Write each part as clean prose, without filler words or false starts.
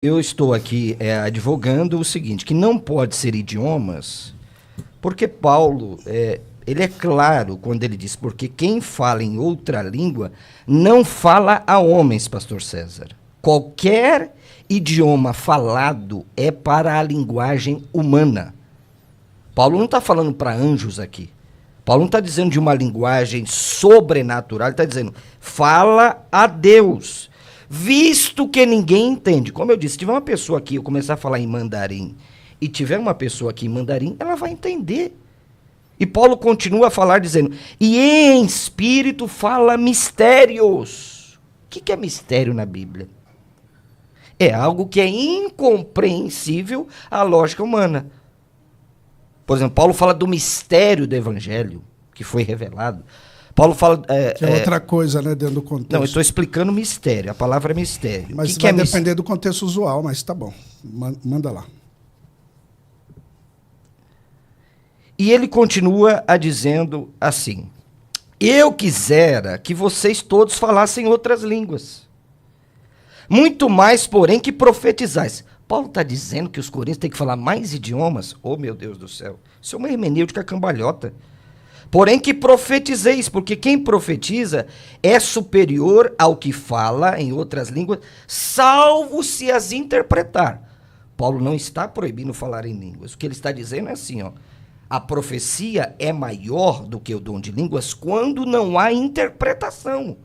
Eu estou aqui advogando o seguinte, que não pode ser idiomas, porque Paulo, ele é claro quando ele diz, porque quem fala em outra língua não fala a homens, pastor César. Qualquer idioma falado é para a linguagem humana. Paulo não está falando para anjos aqui. Paulo não está dizendo de uma linguagem sobrenatural, ele está dizendo, fala a Deus. Visto que ninguém entende. Como eu disse, se tiver uma pessoa aqui, eu começar a falar em mandarim, e tiver uma pessoa aqui em mandarim, ela vai entender. E Paulo continua a falar dizendo, e em espírito fala mistérios. O que é mistério na Bíblia? É algo que é incompreensível à lógica humana. Por exemplo, Paulo fala do mistério do evangelho, que foi revelado. Paulo fala... que é outra coisa, né, dentro do contexto. Não, eu estou explicando mistério. A palavra é mistério. Mas vai depender do contexto usual, mas tá bom. Manda lá. E ele continua a dizendo assim, eu quisera que vocês todos falassem outras línguas. Muito mais, porém, que profetizais. Paulo está dizendo que os coríntios têm que falar mais idiomas? Oh, meu Deus do céu. Isso é uma hermenêutica cambalhota. Porém que profetizeis, porque quem profetiza é superior ao que fala em outras línguas, salvo se as interpretar. Paulo não está proibindo falar em línguas. O que ele está dizendo é assim, ó, a profecia é maior do que o dom de línguas quando não há interpretação.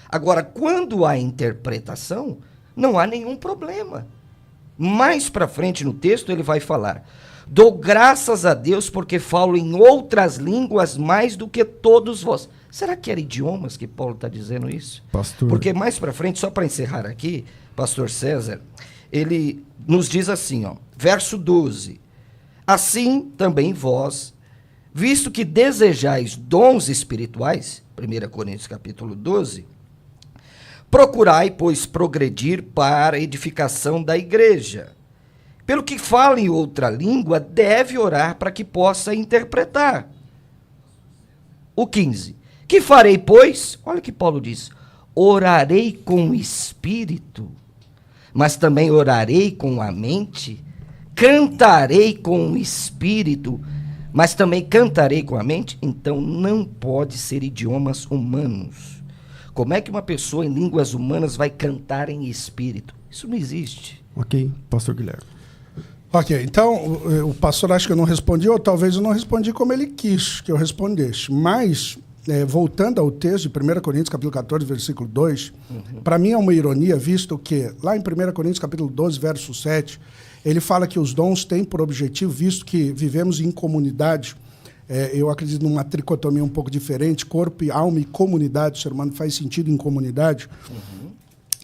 Agora, quando há interpretação, não há nenhum problema. Mais para frente no texto ele vai falar... Dou graças a Deus porque falo em outras línguas mais do que todos vós. Será que era idiomas que Paulo está dizendo isso? Pastor. Porque mais para frente, só para encerrar aqui, pastor César, ele nos diz assim, ó, verso 12. Assim também vós, visto que desejais dons espirituais, 1 Coríntios capítulo 12, procurai, pois, progredir para a edificação da igreja. Pelo que fala em outra língua, deve orar para que possa interpretar. O 15. Que farei, pois? Olha o que Paulo diz. Orarei com o espírito, mas também orarei com a mente. Cantarei com o espírito, mas também cantarei com a mente. Então não pode ser idiomas humanos. Como é que uma pessoa em línguas humanas vai cantar em espírito? Isso não existe. Ok, pastor Guilherme. Ok, então o pastor acha que eu não respondi, ou talvez eu não respondi como ele quis que eu respondesse. Mas, voltando ao texto de 1 Coríntios, capítulo 14, versículo 2, para mim é uma ironia, visto que lá em 1 Coríntios, capítulo 12, verso 7, ele fala que os dons têm por objetivo, visto que vivemos em comunidade, eu acredito numa tricotomia um pouco diferente, corpo, alma e comunidade, o ser humano faz sentido em comunidade.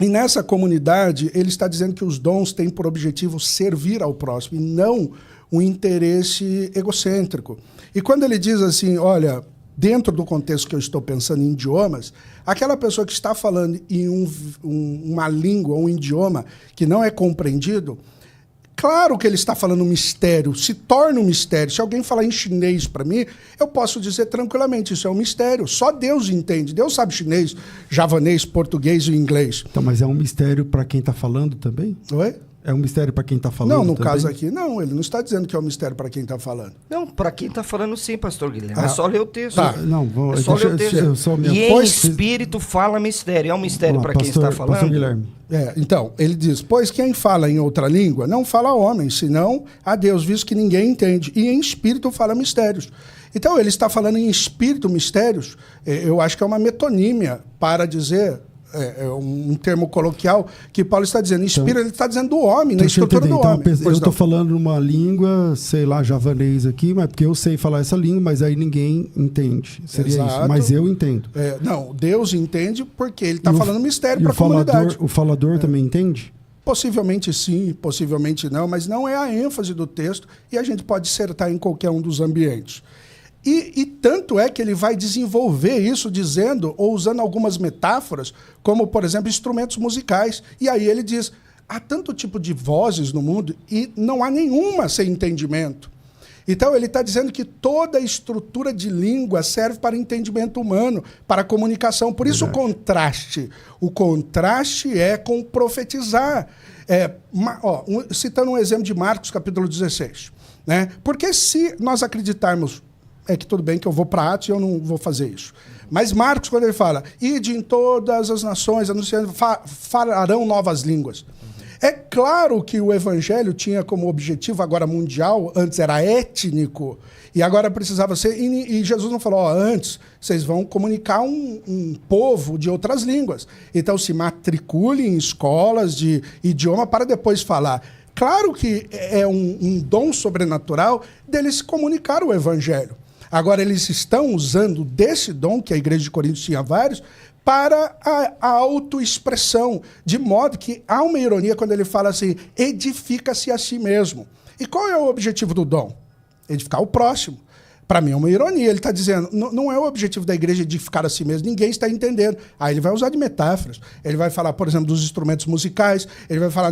E nessa comunidade, ele está dizendo que os dons têm por objetivo servir ao próximo e não um interesse egocêntrico. E quando ele diz assim, olha, dentro do contexto que eu estou pensando em idiomas, aquela pessoa que está falando em uma língua, um idioma que não é compreendido, claro que ele está falando um mistério, se torna um mistério. Se alguém falar em chinês para mim, eu posso dizer tranquilamente, isso é um mistério. Só Deus entende. Deus sabe chinês, javanês, português e inglês. Então, mas é um mistério para quem está falando também? Oi? É um mistério para quem está falando também? Não, no também? caso aqui, não. Ele não está dizendo que é um mistério para quem está falando. Não, para quem está falando sim, pastor Guilherme. É só ler o texto. Tá. Não, é só ler o texto. E em espírito fala mistério. É um mistério para quem está falando? Pastor Guilherme. Então, ele diz, pois quem fala em outra língua não fala a homem, senão a Deus, visto que ninguém entende. E em espírito fala mistérios. Então, ele está falando em espírito mistérios, eu acho que é uma metonímia para dizer... um termo coloquial que Paulo está dizendo. Espírito, ele está dizendo do homem, na estrutura do homem. Eu estou falando uma língua, sei lá, javanês aqui, mas porque eu sei falar essa língua, mas aí ninguém entende. Seria Exato. Isso. Mas eu entendo. Não, Deus entende porque ele está falando mistério para a comunidade. O falador também entende? Possivelmente sim, possivelmente não, mas não é a ênfase do texto e a gente pode dissertar em qualquer um dos ambientes. E tanto é que ele vai desenvolver isso dizendo, ou usando algumas metáforas, como, por exemplo, instrumentos musicais. E aí ele diz, há tanto tipo de vozes no mundo e não há nenhuma sem entendimento. Então, ele está dizendo que toda a estrutura de língua serve para entendimento humano, para comunicação. Por isso, o contraste é com profetizar. Citando um exemplo de Marcos, capítulo 16. Né? Porque se nós acreditarmos, é que tudo bem que eu vou para Atos e eu não vou fazer isso. Mas Marcos, quando ele fala, ide em todas as nações, anunciando, falarão novas línguas. É claro que o evangelho tinha como objetivo agora mundial, antes era étnico, e agora precisava ser... E Jesus não falou, antes vocês vão comunicar um povo de outras línguas. Então se matricule em escolas de idioma para depois falar. Claro que é um dom sobrenatural deles comunicar o evangelho. Agora eles estão usando desse dom, que a igreja de Corinto tinha vários, para a autoexpressão, de modo que há uma ironia quando ele fala assim, edifica-se a si mesmo. E qual é o objetivo do dom? Edificar o próximo. Para mim é uma ironia, ele está dizendo, não é o objetivo da igreja edificar a si mesmo, ninguém está entendendo. Aí ele vai usar de metáforas, ele vai falar, por exemplo, dos instrumentos musicais, ele vai falar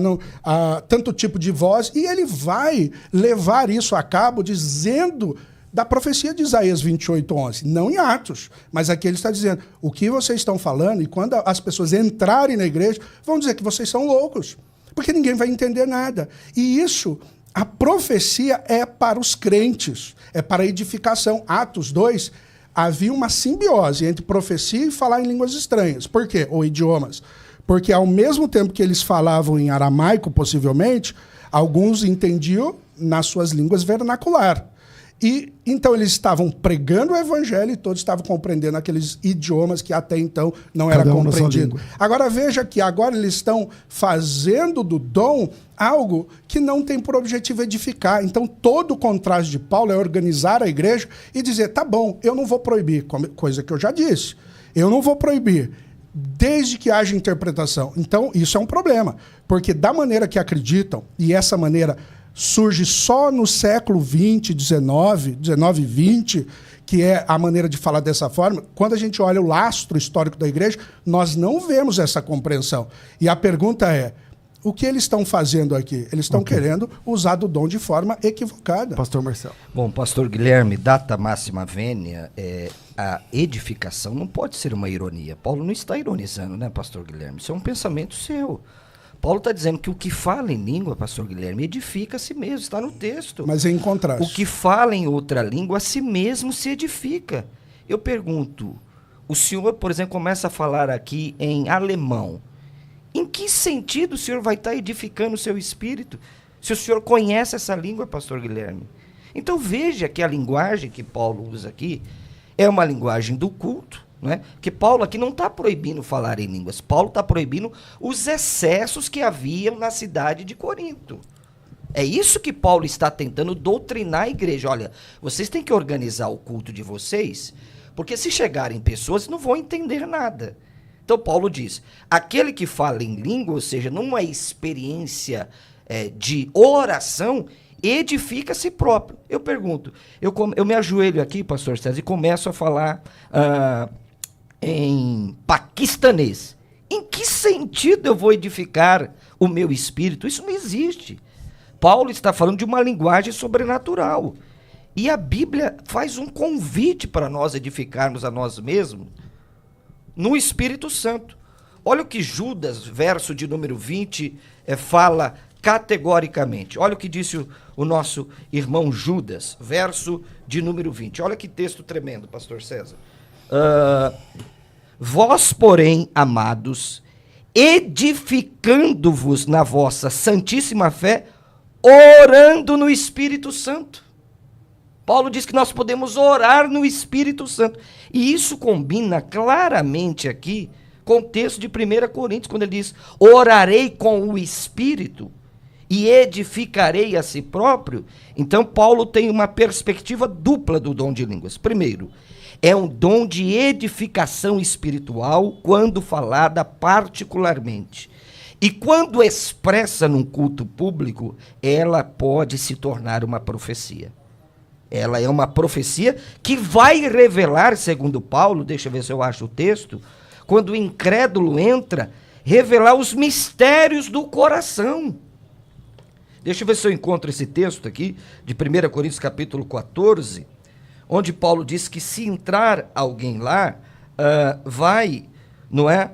tanto tipo de voz, e ele vai levar isso a cabo dizendo... da profecia de Isaías 28:11, não em Atos, mas aqui ele está dizendo, o que vocês estão falando, e quando as pessoas entrarem na igreja, vão dizer que vocês são loucos, porque ninguém vai entender nada. E isso, a profecia é para os crentes, é para a edificação. Atos 2, havia uma simbiose entre profecia e falar em línguas estranhas. Por quê? Ou idiomas. Porque ao mesmo tempo que eles falavam em aramaico, possivelmente, alguns entendiam nas suas línguas vernacular. E então eles estavam pregando o evangelho e todos estavam compreendendo aqueles idiomas que até então não era compreendido. Agora veja que agora eles estão fazendo do dom algo que não tem por objetivo edificar. Então todo o contraste de Paulo é organizar a igreja e dizer, tá bom, eu não vou proibir, coisa que eu já disse, eu não vou proibir, desde que haja interpretação. Então isso é um problema, porque da maneira que acreditam, e essa maneira... surge só no século XX, XIX e XX, que é a maneira de falar dessa forma. Quando a gente olha o lastro histórico da igreja, nós não vemos essa compreensão. E a pergunta é, o que eles estão fazendo aqui? Eles estão querendo usar do dom de forma equivocada. Pastor Marcelo. Bom, pastor Guilherme, data máxima vênia, a edificação não pode ser uma ironia. Paulo não está ironizando, né, pastor Guilherme? Isso é um pensamento seu. Paulo está dizendo que o que fala em língua, pastor Guilherme, edifica a si mesmo, está no texto. Mas é em contraste. O que fala em outra língua, a si mesmo se edifica. Eu pergunto, o senhor, por exemplo, começa a falar aqui em alemão. Em que sentido o senhor vai estar edificando o seu espírito, se o senhor conhece essa língua, pastor Guilherme? Então veja que a linguagem que Paulo usa aqui é uma linguagem do culto, não é? Porque Paulo aqui não está proibindo falar em línguas. Paulo está proibindo os excessos que haviam na cidade de Corinto. É isso que Paulo está tentando doutrinar a igreja. Olha, vocês têm que organizar o culto de vocês, porque se chegarem pessoas, não vão entender nada. Então Paulo diz, aquele que fala em língua, ou seja, numa experiência de oração, edifica a si próprio. Eu pergunto, eu me ajoelho aqui, pastor César, e começo a falar... em paquistanês. Em que sentido eu vou edificar o meu espírito? Isso não existe. Paulo está falando de uma linguagem sobrenatural. E a Bíblia faz um convite para nós edificarmos a nós mesmos no Espírito Santo. Olha o que Judas, verso de número 20, fala categoricamente. Olha o que disse o nosso irmão Judas, verso de número 20. Olha que texto tremendo, pastor César. Vós, porém, amados, edificando-vos na vossa santíssima fé, orando no Espírito Santo. Paulo diz que nós podemos orar no Espírito Santo. E isso combina claramente aqui com o texto de 1 Coríntios, quando ele diz, orarei com o Espírito e edificarei a si próprio. Então, Paulo tem uma perspectiva dupla do dom de línguas. Primeiro, é um dom de edificação espiritual quando falada particularmente. E quando expressa num culto público, ela pode se tornar uma profecia. Ela é uma profecia que vai revelar, segundo Paulo, deixa eu ver se eu acho o texto, quando o incrédulo entra, revelar os mistérios do coração. Deixa eu ver se eu encontro esse texto aqui, de 1 Coríntios capítulo 14, onde Paulo diz que se entrar alguém lá, vai, não é,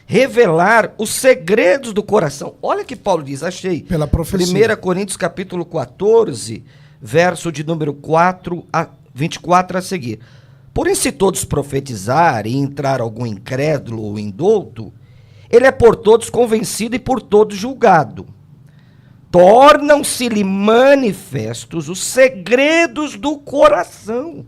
revelar os segredos do coração. Olha que Paulo diz, achei. Pela profecia. 1 Coríntios capítulo 14, verso de número 24 a seguir. Porém, se todos profetizarem e entrar algum incrédulo ou indouto, ele é por todos convencido e por todos julgado. Tornam-se-lhe manifestos os segredos do coração.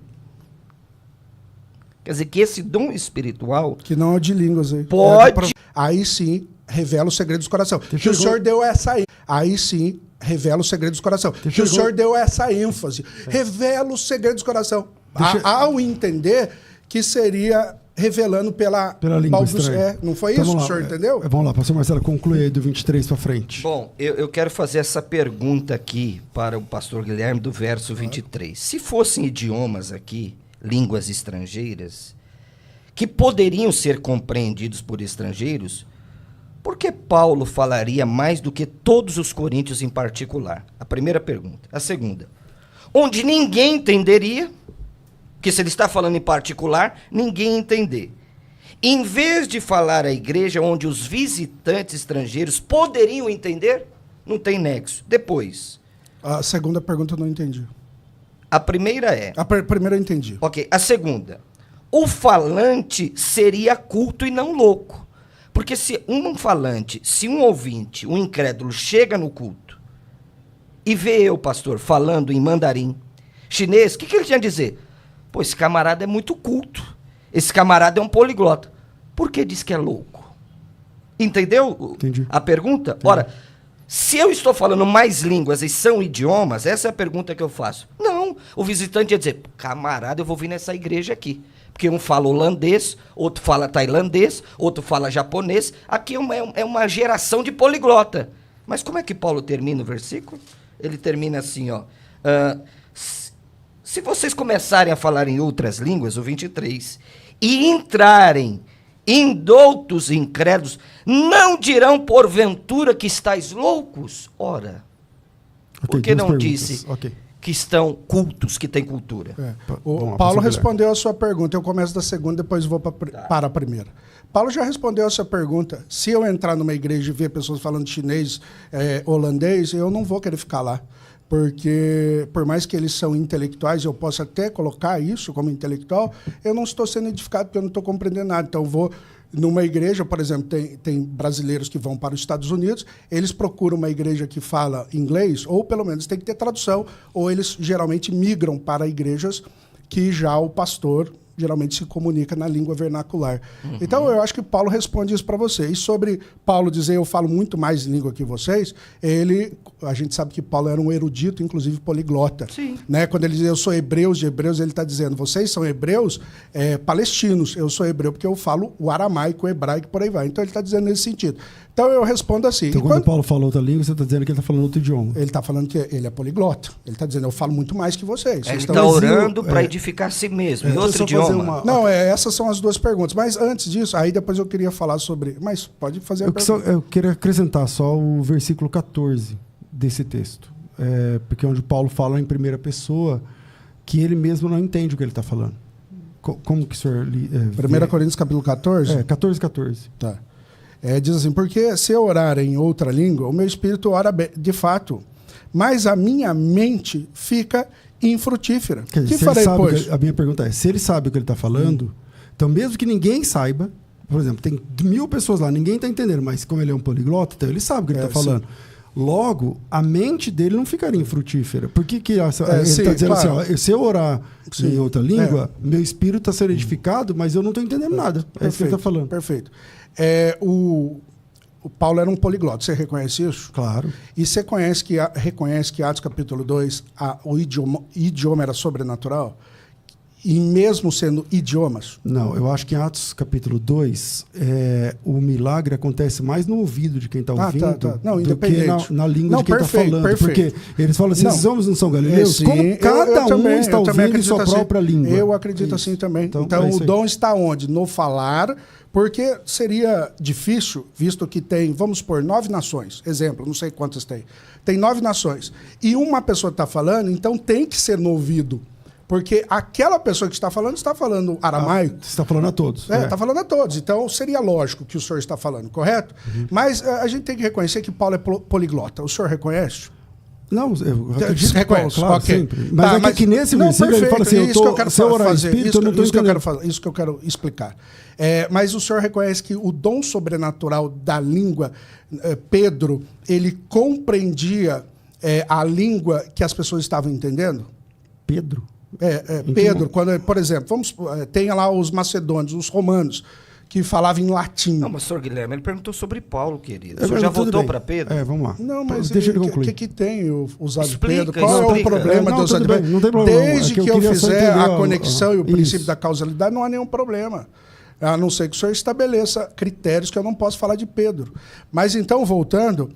Quer dizer, que esse dom espiritual... Que não é de línguas aí. Pode... Aí sim, revela os segredos do coração. Que o senhor deu essa... Aí sim, revela os segredos do coração. Que o senhor deu essa ênfase. Revela os segredos do coração. Ao entender que seria... revelando pela língua estranha. Não foi então, isso que o senhor entendeu? Vamos lá, pastor Marcelo, conclui aí do 23 para frente. Bom, eu quero fazer essa pergunta aqui para o pastor Guilherme do verso 23. Se fossem idiomas aqui, línguas estrangeiras, que poderiam ser compreendidos por estrangeiros, por que Paulo falaria mais do que todos os coríntios em particular? A primeira pergunta. A segunda, onde ninguém entenderia... Porque se ele está falando em particular, ninguém entender. Em vez de falar à igreja onde os visitantes estrangeiros poderiam entender, não tem nexo. Depois. A segunda pergunta eu não entendi. A primeira é... A primeira eu entendi. Ok. A segunda. O falante seria culto e não louco. Porque se um falante, se um ouvinte, um incrédulo, chega no culto e vê eu, pastor, falando em mandarim, chinês, o que ele tinha a dizer? Pô, esse camarada é muito culto. Esse camarada é um poliglota. Por que diz que é louco? Entendeu Entendi. A pergunta? Entendi. Ora, se eu estou falando mais línguas e são idiomas, essa é a pergunta que eu faço. Não, o visitante ia dizer, camarada, eu vou vir nessa igreja aqui. Porque um fala holandês, outro fala tailandês, outro fala japonês. Aqui é uma geração de poliglota. Mas como é que Paulo termina o versículo? Ele termina assim, ó... Se vocês começarem a falar em outras línguas, o 23, e entrarem em doutos incrédulos, não dirão porventura que estáis loucos? Ora, por que não disse que estão cultos, que têm cultura? O Paulo respondeu a sua pergunta. Eu começo da segunda, depois vou para a primeira. Paulo já respondeu a sua pergunta. Se eu entrar numa igreja e ver pessoas falando chinês, holandês, eu não vou querer ficar lá. Porque, por mais que eles são intelectuais, eu posso até colocar isso como intelectual, eu não estou sendo edificado porque eu não estou compreendendo nada. Então, eu vou numa igreja, por exemplo, tem brasileiros que vão para os Estados Unidos, eles procuram uma igreja que fala inglês, ou pelo menos tem que ter tradução, ou eles geralmente migram para igrejas que já o pastor geralmente se comunica na língua vernacular. Uhum. Então, eu acho que Paulo responde isso para você. E sobre Paulo dizer, eu falo muito mais língua que vocês, a gente sabe que Paulo era um erudito, inclusive poliglota. Sim. Né? Quando ele diz, eu sou hebreus de hebreus, ele está dizendo, vocês são hebreus palestinos, eu sou hebreu porque eu falo o aramaico, o hebraico, por aí vai. Então, ele está dizendo nesse sentido. Então, eu respondo assim. Então, quando Paulo falou outra língua, você está dizendo que ele está falando outro idioma. Ele está falando que ele é poliglota. Ele está dizendo, eu falo muito mais que vocês. Ele está orando para edificar a si mesmo, em outro idioma. Não, essas são as duas perguntas. Mas antes disso, aí depois eu queria falar sobre... Mas pode fazer a pergunta. Eu queria acrescentar só o versículo 14 desse texto. Porque é onde Paulo fala em primeira pessoa que ele mesmo não entende o que ele está falando. Como que o senhor... 1 Coríntios capítulo 14? 14. Tá. Diz assim, porque se eu orar em outra língua, o meu espírito ora de fato, mas a minha mente fica infrutífera. Quer dizer, que farei depois? A minha pergunta é, se ele sabe o que ele está falando, então mesmo que ninguém saiba, por exemplo, tem 1000 pessoas lá, ninguém está entendendo, mas como ele é um poliglota, então ele sabe o que ele está falando. Logo, a mente dele não ficaria infrutífera. Por que ele está dizendo claro. Assim, ó, se eu orar em outra língua, meu espírito está sendo edificado, mas eu não estou entendendo nada. É isso que ele está falando. Perfeito. O Paulo era um poliglota, você reconhece isso? Claro. E você reconhece que Atos capítulo 2, o idioma era sobrenatural? e mesmo sendo idiomas? Não, eu acho que em Atos capítulo 2, o milagre acontece mais no ouvido de quem está ouvindo Não, do que na língua de quem está falando. Perfeito. Porque eles falam assim, esses homens não são galileus? Sim, como cada um está ouvindo em sua própria língua. Eu acredito assim também. Então o dom está onde? No falar, porque seria difícil, visto que tem, vamos supor, 9 nações. Exemplo, não sei quantas tem. Tem 9 nações. E uma pessoa está falando, então tem que ser no ouvido. Porque aquela pessoa que está falando aramaico. Você está falando a todos. Está falando a todos. Então, seria lógico que o senhor está falando, correto? Mas a gente tem que reconhecer que Paulo é poliglota. O senhor reconhece? Não, eu acredito que Paulo, claro, okay. Sempre. Mas tá, é que nesse versículo ele fala assim, isso que eu quero fazer, isso que eu quero explicar. Mas o senhor reconhece que o dom sobrenatural da língua, Pedro, ele compreendia a língua que as pessoas estavam entendendo? Pedro? Pedro, quando, por exemplo, tem lá os macedônios, os romanos, que falavam em latim. Não, mas, senhor Guilherme, ele perguntou sobre Paulo, querido. O senhor já voltou para Pedro? Vamos lá. Não, mas deixa ele concluir. O que tem usado Explica, Pedro? Qual é o problema de usar Pedro? Não tem problema. Desde que eu fizer a conexão e o princípio da causalidade, não há nenhum problema. A não ser que o senhor estabeleça critérios que eu não posso falar de Pedro. Mas então, voltando,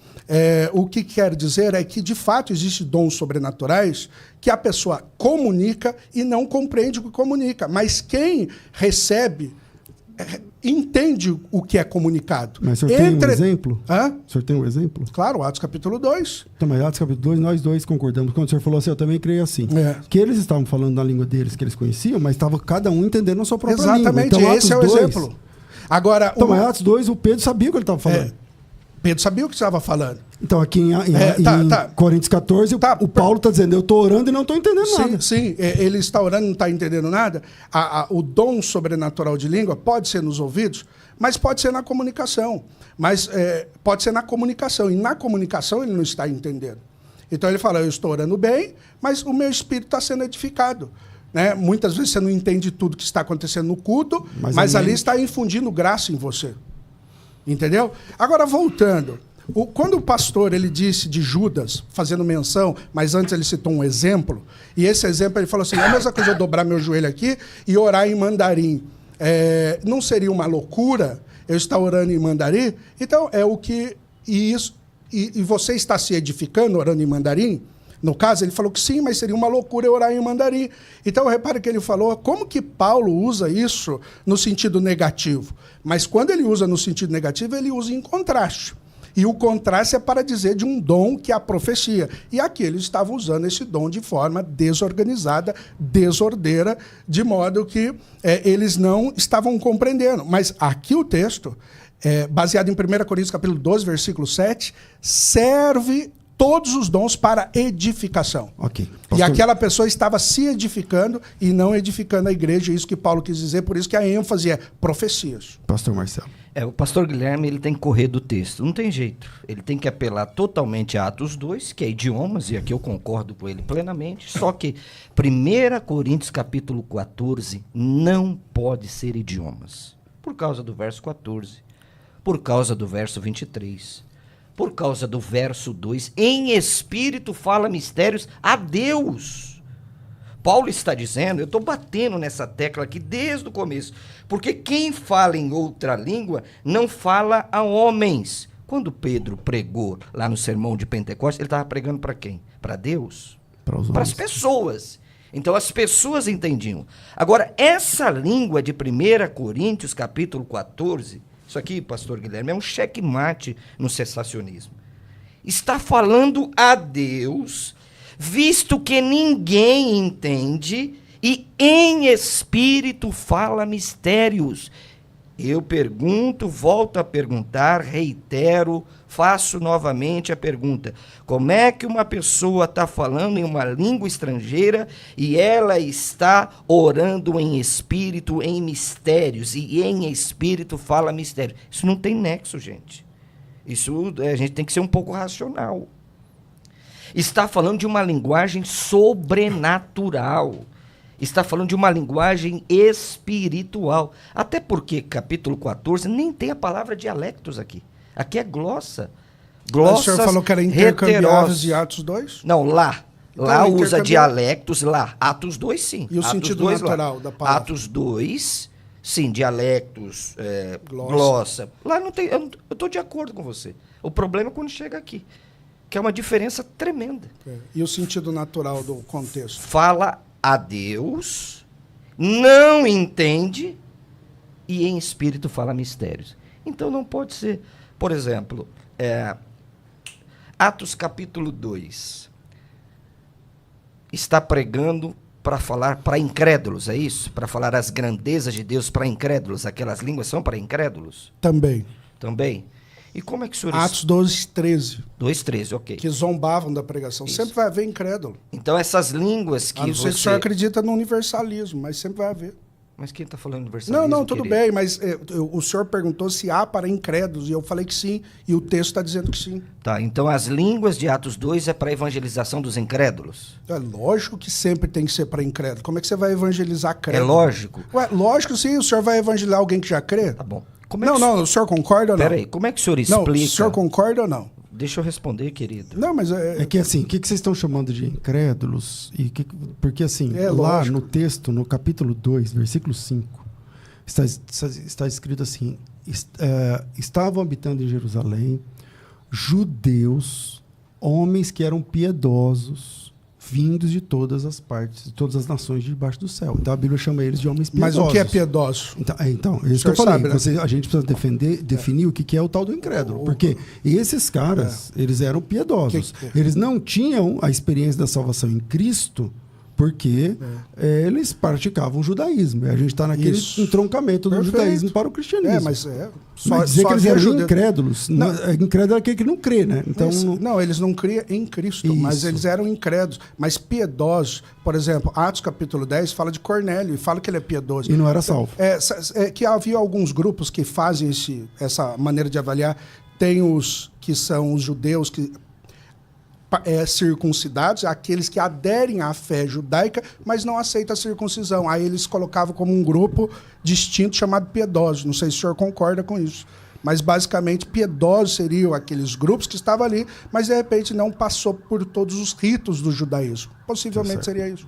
o que quer dizer é que, de fato, existem dons sobrenaturais que a pessoa comunica e não compreende o que comunica. Mas quem recebe entende o que é comunicado. Mas o senhor tem um exemplo? O senhor tem um exemplo? Claro, Atos capítulo 2. Então, mas Atos capítulo 2, nós dois concordamos. Quando o senhor falou assim, eu também creio assim. Que eles estavam falando na língua deles, que eles conheciam, mas estava cada um entendendo a sua própria língua. Exatamente, então, esse é o exemplo. Agora, então, mas Atos 2, o Pedro sabia o que ele estava falando. Pedro sabia o que estava falando. Então, aqui em Coríntios 14, o Paulo está dizendo, eu estou orando e não estou entendendo nada. Sim, ele está orando e não está entendendo nada. O dom sobrenatural de língua pode ser nos ouvidos, mas pode ser na comunicação. Pode ser na comunicação, e na comunicação ele não está entendendo. Então ele fala, eu estou orando bem, mas o meu espírito está sendo edificado. Né? Muitas vezes você não entende tudo que está acontecendo no culto, mas ali está infundindo graça em você. Entendeu? Agora, voltando. Quando o pastor ele disse de Judas, fazendo menção, mas antes ele citou um exemplo, e esse exemplo ele falou assim, é a mesma coisa eu dobrar meu joelho aqui e orar em mandarim. Não seria uma loucura eu estar orando em mandarim? Então, é o que... E você está se edificando orando em mandarim? No caso, ele falou que sim, mas seria uma loucura eu orar em mandarim. Então, repare que ele falou, como que Paulo usa isso no sentido negativo? Mas quando ele usa no sentido negativo, ele usa em contraste. E o contraste é para dizer de um dom que é a profecia. E aqui eles estavam usando esse dom de forma desorganizada, desordeira, de modo que eles não estavam compreendendo. Mas aqui o texto, baseado em 1 Coríntios capítulo 12, versículo 7, serve todos os dons para edificação. Okay. E aquela pessoa estava se edificando e não edificando a igreja, isso que Paulo quis dizer, por isso que a ênfase é profecias. Pastor Marcelo. O pastor Guilherme ele tem que correr do texto, não tem jeito. Ele tem que apelar totalmente a Atos 2, que é idiomas, e aqui eu concordo com ele plenamente, só que 1 Coríntios capítulo 14 não pode ser idiomas, por causa do verso 14, por causa do verso 23, por causa do verso 2, em espírito fala mistérios a Deus. Paulo está dizendo, eu estou batendo nessa tecla aqui desde o começo, porque quem fala em outra língua não fala a homens. Quando Pedro pregou lá no sermão de Pentecostes, ele estava pregando para quem? Para Deus? Para as pessoas. Então as pessoas entendiam. Agora, essa língua de 1 Coríntios capítulo 14, isso aqui, pastor Guilherme, é um checkmate no cessacionismo. Está falando a Deus, visto que ninguém entende, e em espírito fala mistérios. Eu pergunto, volto a perguntar, reitero, faço novamente a pergunta. Como é que uma pessoa está falando em uma língua estrangeira e ela está orando em espírito, em mistérios, e em espírito fala mistérios? Isso não tem nexo, gente. Isso a gente tem que ser um pouco racional. Está falando de uma linguagem sobrenatural. Está falando de uma linguagem espiritual. Até porque, capítulo 14, nem tem a palavra dialectos aqui. Aqui é glossa. Glossas, o senhor falou que era intercambiáveis de Atos 2? Não, lá. Lá Então, usa intercambiar- dialectos, lá. Atos 2, sim. E o Atos sentido 2, lá. natural da palavra? Atos 2, sim, dialectos, Glossa. glossa. Lá não tem. Eu estou de acordo com você. O problema é quando chega aqui, que é uma diferença tremenda. E o sentido natural do contexto? Fala a Deus, não entende e em espírito fala mistérios. Então não pode ser, por exemplo, Atos capítulo 2. Está pregando para falar para incrédulos, é isso? Para falar as grandezas de Deus para incrédulos. Aquelas línguas são para incrédulos? Também. Também. E como é que o senhor... Atos 12, 13. 2:13, ok. Que zombavam da pregação. Isso. Sempre vai haver incrédulo. Então essas línguas que A não ser que o você... senhor acredita no universalismo, mas sempre vai haver. Mas quem está falando universalismo? Não, não, tudo querido? bem, mas o senhor perguntou se há para incrédulos, e eu falei que sim, e o texto está dizendo que sim. Tá, então as línguas de Atos 2 é para a evangelização dos incrédulos? É lógico que sempre tem que ser para incrédulo. Como é que você vai evangelizar É crédulo? lógico? Ué, lógico sim, o senhor vai evangelizar alguém que já crê? Tá bom. Como é Não, que não, o senhor concorda ou não? Peraí, como é que o senhor Não, explica? o senhor concorda ou não? Deixa eu responder, querido. Não, mas É que assim, o que vocês estão chamando de incrédulos? Porque assim, É, lá lógico. no texto, no capítulo 2, versículo 5, está escrito assim: estavam habitando em Jerusalém judeus, homens que eram piedosos, vindos de todas as partes, de todas as nações debaixo do céu. Então a Bíblia chama eles de homens Mas piedosos. o que é piedoso? Então é isso que O eu senhor falei. sabe, né? A gente precisa definir o que é o tal do incrédulo. Porque esses caras, eles eram piedosos. Eles não tinham a experiência da salvação em Cristo porque eles praticavam o judaísmo. E a gente está naquele Isso. entroncamento do Perfeito. judaísmo para o cristianismo. Mas Mas dizer que eles havia eram judeu- incrédulos, incrédulo é aquele que não crê, né? Então, Não, eles não criam em Cristo, mas Isso. eles eram incrédulos. Mas piedosos, por exemplo, Atos capítulo 10 fala de Cornélio e fala que ele é piedoso. e não era salvo. Que havia alguns grupos que fazem essa maneira de avaliar. Tem os que são os judeus que circuncidados, aqueles que aderem à fé judaica, mas não aceitam a circuncisão. Aí eles colocavam como um grupo distinto chamado piedosos. Não sei se o senhor concorda com isso. Mas, basicamente, piedosos seriam aqueles grupos que estavam ali, mas, de repente, não passou por todos os ritos do judaísmo. Possivelmente seria isso.